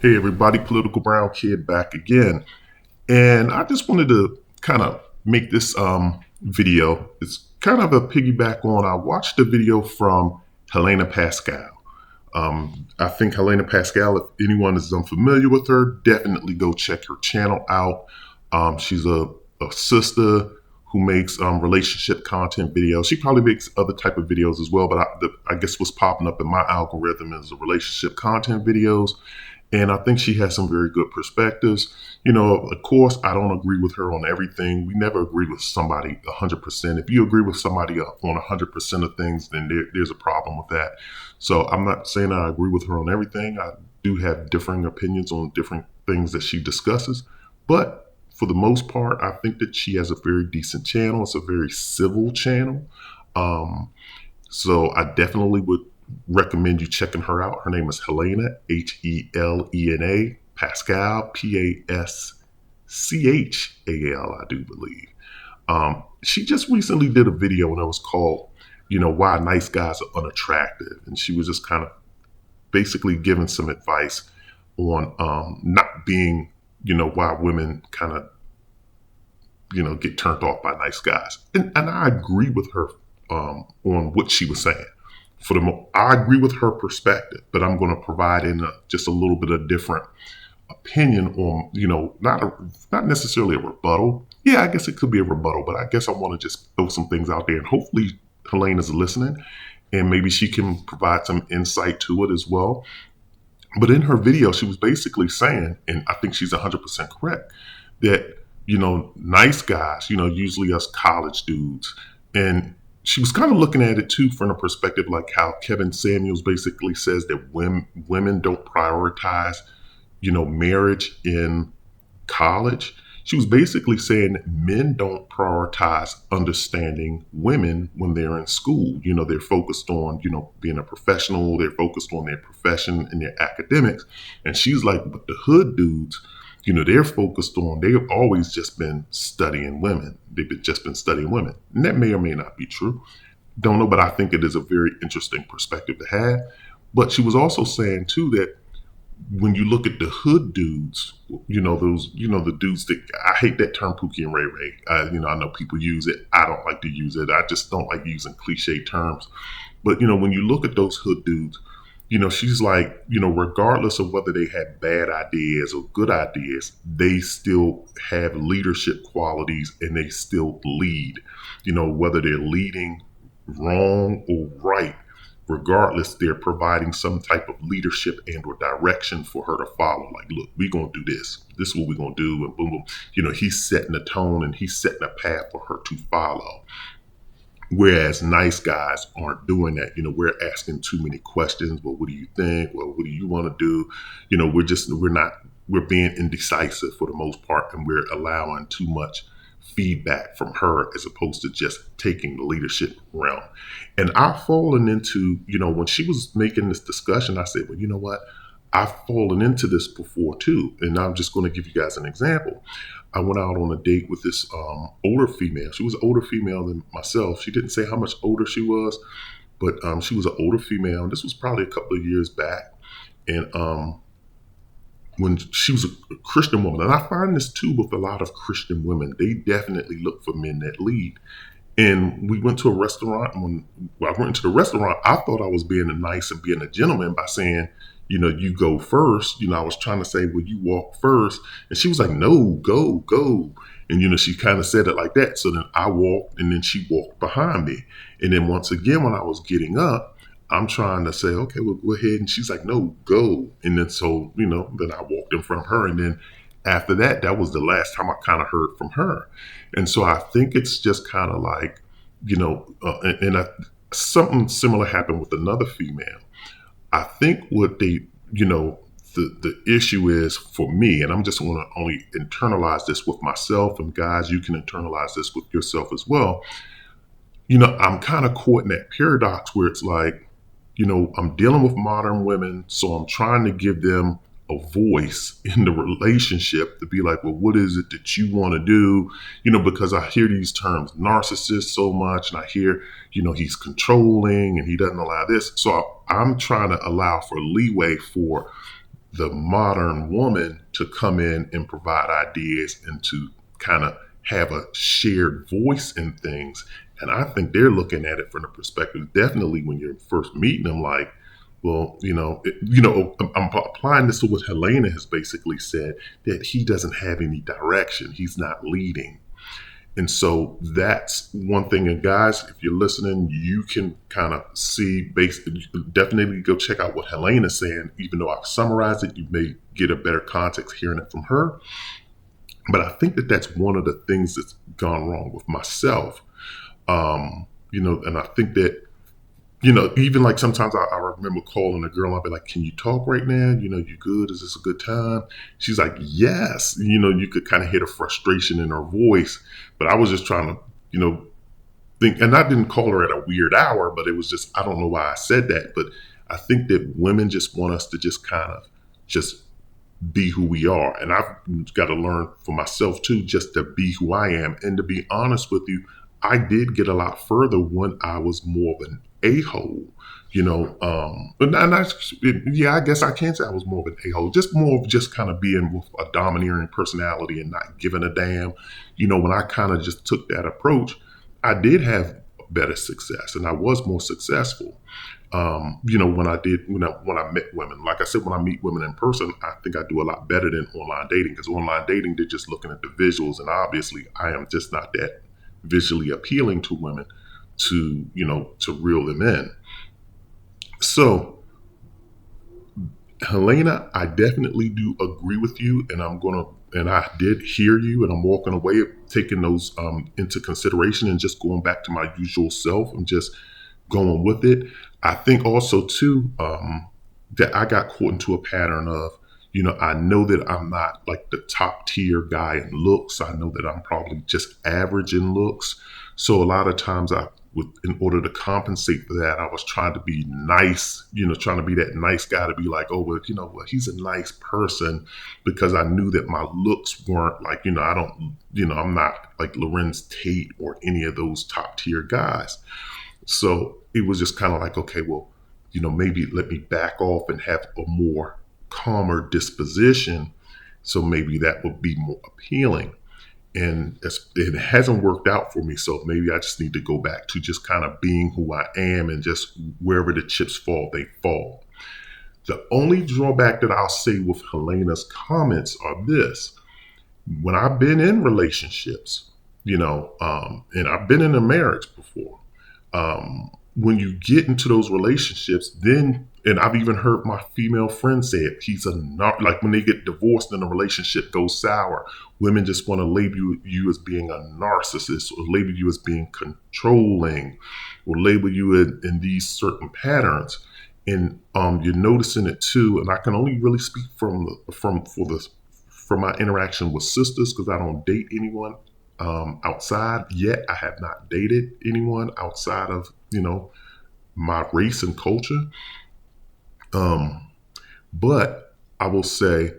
Hey everybody, Political Brown Kid back again. And I just wanted to kind of make this video. It's kind of a piggyback on, I watched a video from Helena Pascal. I think Helena Pascal, if anyone is unfamiliar with her, definitely go check her channel out. She's a sister who makes relationship content videos. She probably makes other type of videos as well, but I guess what's popping up in my algorithm is the relationship content videos. And I think she has some very good perspectives. Of course, I don't agree with her on everything. We never agree with somebody 100%. If you agree with somebody on 100% of things, then there's a problem with that. So I'm not saying I agree with her on everything. I do have differing opinions on different things that she discusses. But for the most part, I think that she has a very decent channel. It's a very civil channel. Um, so I definitely would recommend you checking her out. Her name is Helena, Helena, Pascal, Paschal, I do believe. She just recently did a video and it was called, why nice guys are unattractive. And she was just kind of basically giving some advice on not being, why women kind of, get turned off by nice guys. And I agree with her on what she was saying. I agree with her perspective, but I'm going to provide just a little bit of different opinion on, not necessarily a rebuttal. Yeah, I guess it could be a rebuttal, but I guess I want to just throw some things out there, and hopefully Helena's listening, and maybe she can provide some insight to it as well. But in her video, she was basically saying, and I think she's 100% correct, that, nice guys, usually us college dudes, and she was kind of looking at it too from a perspective like how Kevin Samuels basically says that women don't prioritize, marriage in college. She was basically saying that men don't prioritize understanding women when they're in school. They're focused on, being a professional. They're focused on their profession and their academics. And she's like, but the hood dudes, they've always just been studying women. Just been studying women. And that may or may not be true. Don't know, but I think it is a very interesting perspective to have. But she was also saying too that when you look at the hood dudes, the dudes that, I hate that term Pookie and Ray Ray. I know people use it. I don't like to use it. I just don't like using cliche terms. But, when you look at those hood dudes, she's like, regardless of whether they had bad ideas or good ideas, they still have leadership qualities and they still lead, whether they're leading wrong or right. Regardless, they're providing some type of leadership and or direction for her to follow. Like, look, we're going to do this. This is what we're going to do. And boom, boom. He's setting a tone and he's setting a path for her to follow. Whereas nice guys aren't doing that. We're asking too many questions. Well, what do you think? Well, what do you want to do? We're being indecisive for the most part, and we're allowing too much feedback from her as opposed to just taking the leadership realm. And I've fallen into, when she was making this discussion, I said, well, you know what? I've fallen into this before too. And I'm just going to give you guys an example. I went out on a date with this older female. She was an older female than myself. She didn't say how much older she was, but she was an older female. And this was probably a couple of years back. And when she was a Christian woman, and I find this too with a lot of Christian women, they definitely look for men that lead. And we went to a restaurant. And when I went into the restaurant, I thought I was being nice and being a gentleman by saying, you go first. I was trying to say, well, you walk first. And she was like, no, go, go. And, she kind of said it like that. So then I walked and then she walked behind me. And then once again, when I was getting up, I'm trying to say, okay, well, go ahead. And she's like, no, go. And then so, then I walked in front of her. And then after that, that was the last time I kind of heard from her. And so I think it's just kind of like, something similar happened with another female. I think what the issue is for me, and I'm just going to only internalize this with myself, and guys, you can internalize this with yourself as well. I'm kind of caught in that paradox where it's like, I'm dealing with modern women, so I'm trying to give them a voice in the relationship to be like, well, what is it that you want to do? Because I hear these terms narcissist so much, and I hear, he's controlling and he doesn't allow this. So I'm trying to allow for leeway for the modern woman to come in and provide ideas and to kind of have a shared voice in things. And I think they're looking at it from the perspective, definitely when you're first meeting them, like, well, I'm applying this to what Helena has basically said, that he doesn't have any direction. He's not leading. And so that's one thing. And guys, if you're listening, you can kind of see, definitely go check out what Helena's saying. Even though I've summarized it, you may get a better context hearing it from her. But I think that that's one of the things that's gone wrong with myself. And I think that, even like sometimes I remember calling a girl, I'll be like, can you talk right now? You good? Is this a good time? She's like, yes. You could kind of hear the frustration in her voice, but I was just trying to, think, and I didn't call her at a weird hour, but it was just, I don't know why I said that, but I think that women just want us to just kind of just be who we are. And I've got to learn for myself too, just to be who I am. And to be honest with you, I did get a lot further when I was more of an a-hole, but I guess I can say I was more of an a-hole, just more of just kind of being with a domineering personality and not giving a damn. When I kind of just took that approach, I did have better success and I was more successful. When I met women, like I said, when I meet women in person, I think I do a lot better than online dating, because online dating, they're just looking at the visuals. And obviously I am just not that visually appealing to women to reel them in. So Helena, I definitely do agree with you, and I did hear you, and I'm walking away taking those into consideration and just going back to my usual self and just going with it. I think also too that I got caught into a pattern of, I know that I'm not like the top tier guy in looks. I know that I'm probably just average in looks. So a lot of times in order to compensate for that, I was trying to be nice, trying to be that nice guy to be like, oh, well, he's a nice person, because I knew that my looks weren't like, I'm not like Lorenz Tate or any of those top tier guys. So it was just kind of like, okay, well, maybe let me back off and have a more calmer disposition. So maybe that would be more appealing. And it hasn't worked out for me. So maybe I just need to go back to just kind of being who I am, and just wherever the chips fall, they fall. The only drawback that I'll say with Helena's comments are this. When I've been in relationships, and I've been in a marriage before, when you get into those relationships, then, and I've even heard my female friends say it, like when they get divorced and the relationship goes sour, women just want to label you as being a narcissist, or label you as being controlling, or label you in these certain patterns. And you're noticing it too. And I can only really speak from my interaction with sisters, because I don't date anyone outside yet. I have not dated anyone outside of my race and culture. But I will say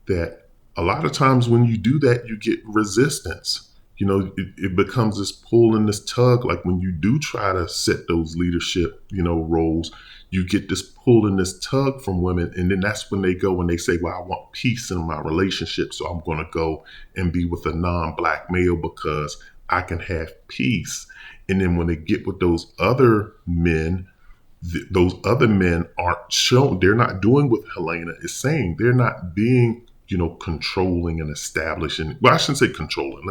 that a lot of times when you do that, you get resistance. It becomes this pull and this tug. Like when you do try to set those leadership, roles, you get this pull and this tug from women. And then that's when they go and they say, well, I want peace in my relationship, so I'm going to go and be with a non-black male because I can have peace. And then when they get with those other men, those other men aren't shown, they're not doing what Helena is saying. They're not being, controlling and establishing. Well, I shouldn't say controlling.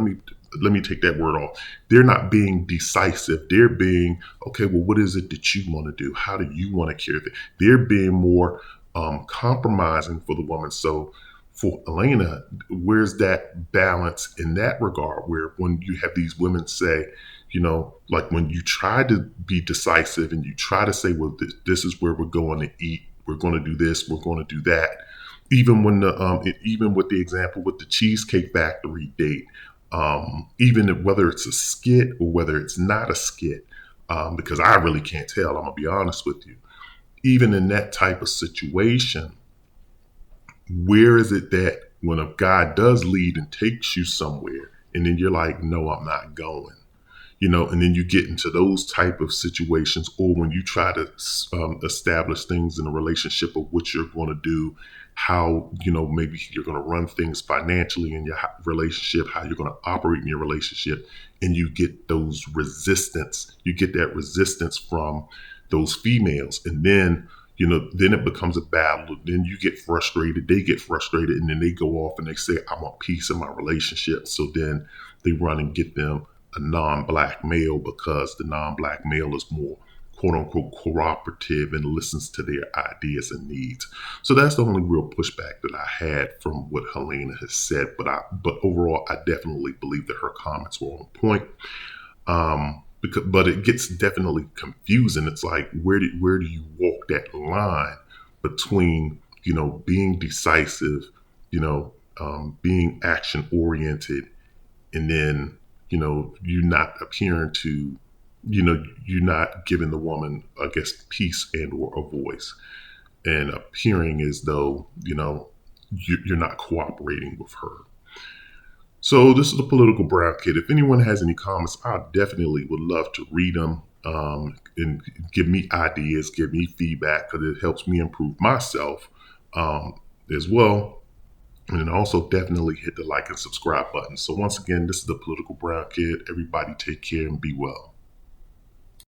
Let me take that word off. They're not being decisive. They're being, okay, well, what is it that you want to do? How do you want to carry it? They're being more compromising for the woman. So for Helena, where's that balance in that regard, where when you have these women say, like when you try to be decisive and you try to say, well, this is where we're going to eat, we're going to do this, we're going to do that. Even when even with the example with the Cheesecake Factory date, even whether it's a skit or whether it's not a skit, because I really can't tell, I'm gonna be honest with you. Even in that type of situation, where is it that when a guy does lead and takes you somewhere, and then you're like, no, I'm not going, and then you get into those type of situations, or when you try to establish things in a relationship of what you're going to do, how, maybe you're going to run things financially in your relationship, how you're going to operate in your relationship, and you get that resistance from those females. And then, then it becomes a battle. Then you get frustrated, they get frustrated, and then they go off and they say, I want peace in my relationship. So then they run and get them a non-black male, because the non-black male is more quote unquote cooperative and listens to their ideas and needs. So that's the only real pushback that I had from what Helena has said. But overall, I definitely believe that her comments were on point. But it gets definitely confusing. It's like, where do you walk that line between, being decisive, being action oriented, and then, you not appearing to, you're not giving the woman, I guess, peace and or a voice, and appearing as though, you're not cooperating with her. So this is the Political Brown Kid. If anyone has any comments, I definitely would love to read them, and give me ideas, give me feedback, because it helps me improve myself as well. And then also definitely hit the like and subscribe button. So once again, this is the Political Brown Kid. Everybody take care and be well.